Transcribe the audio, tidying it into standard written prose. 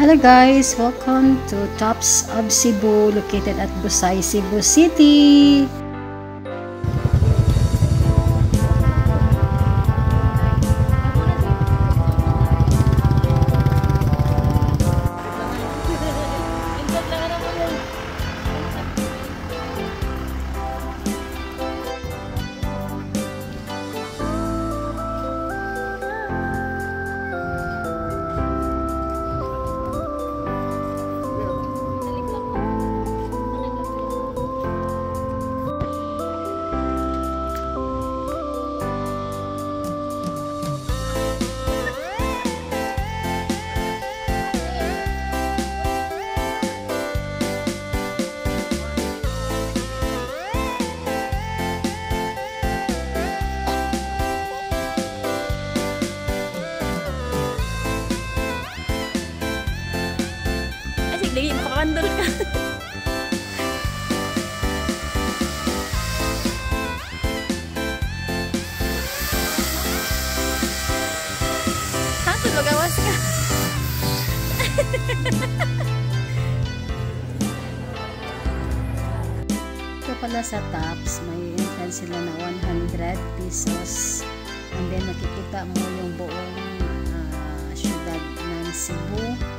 Hello guys, welcome to Tops of Cebu, located at Busay, Cebu City. Lagi makakandol ka. Saan magawas ka? Ito pala sa Tops, may entrance sila na 100 pesos. And then makikita mo yung buong syudad ng Cebu.